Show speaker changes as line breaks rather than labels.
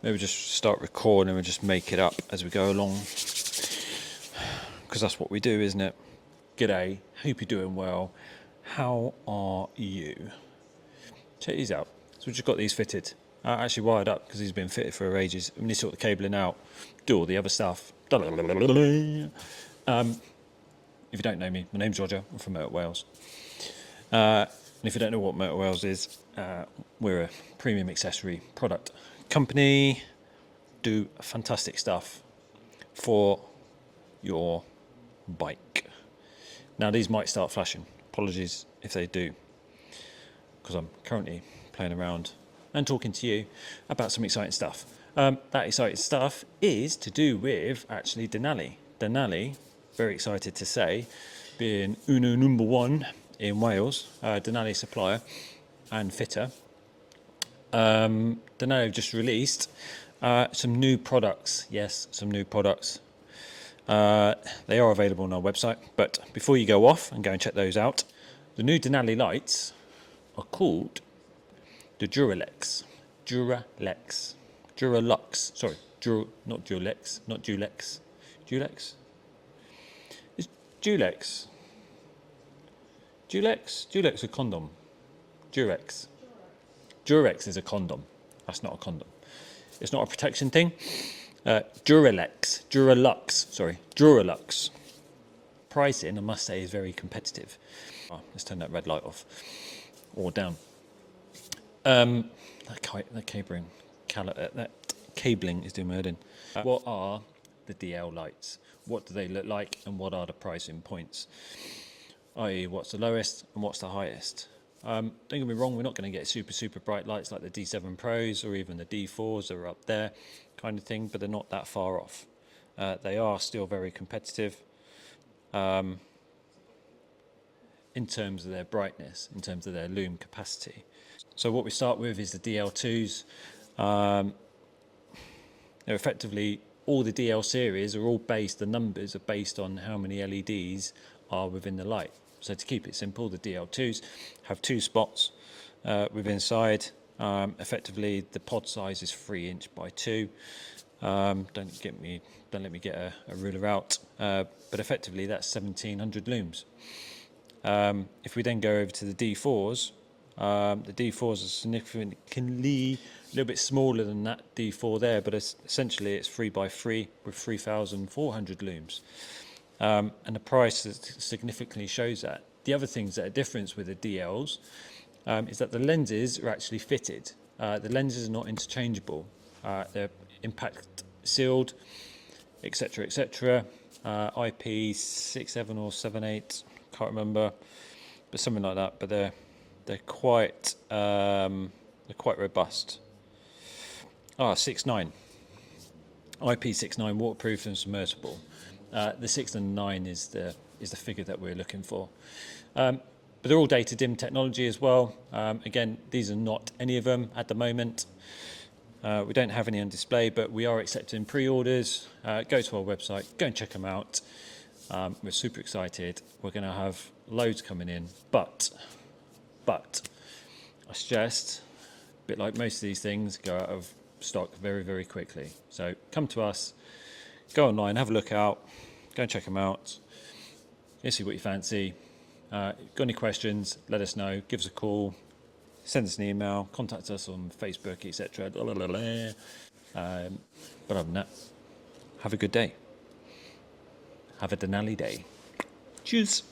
maybe just start recording and just make it up as we go along, because that's what we do, isn't it? G'day, hope you're doing well. How are you? Check these out. So we just got these fitted. Actually wired up because these have been fitted for ages. We need to sort the cabling out, do all the other stuff. If you don't know me, my name's Roger. I'm from Motor Wales. And if you don't know what Motor Wales is, we're a premium accessory product company. Do fantastic stuff for your bike. Now these might start flashing. Apologies if they do, because I'm currently playing around and talking to you about some exciting stuff. That exciting stuff is to do with actually Denali. Denali, very excited to say, being uno number one in Wales, Denali supplier and fitter. Denali have just released some new products. Yes, some new products. They are available on our website, but before you go off and go and check those out, the new Denali lights are called the Duralex. Duralux. Sorry, not Durex, not Dulex. Dulex? Is Dulex? Dulex a condom. Durex. Durex is a condom. That's not a condom. It's not a protection thing. Duralux. Pricing, I must say, is very competitive. Oh, let's turn that red light off or down. That cabling is doing my head in. What are the DL lights? What do they look like, and what are the pricing points? I.e., what's the lowest and what's the highest? Don't get me wrong, we're not going to get super bright lights like the D7 Pros or even the D4s that are up there, kind of thing, but they're not that far off. They are still very competitive in terms of their brightness, in terms of their lume capacity. So what we start with is the DL2s. They're effectively, all the DL-Series are all based, the numbers are based on how many LEDs are within the light. So to keep it simple, the DL2s have 2 spots within inside. Effectively, the pod size is 3" by 2. Don't let me get a ruler out. But effectively, that's 1700 looms. If we then go over to the D4s, the D4s are significantly a little bit smaller than that D4 there, but essentially it's 3 by 3 with 3,400 looms. And the price significantly shows that. The other things that are different with the DLs is that the lenses are actually fitted. The lenses are not interchangeable. They're impact sealed, etc., etc. IP67 or 78, can't remember, but something like that. But they're quite robust. 6.9. IP69, waterproof and submersible. The 6 and 9 is the figure that we're looking for. But they're all data dim technology as well. Again, these are not any of them at the moment. We don't have any on display, but we are accepting pre-orders. Go to our website, go and check them out. We're super excited. We're going to have loads coming in, but I suggest, a bit like most of these things, go out of stock very quickly. So come to us, go online, have a look out, go and check them out. You'll see what you fancy. Got any questions, let us know, give us a call, send us an email, contact us on Facebook, etc. But other than that, have a good day. Have a Denali day. Cheers.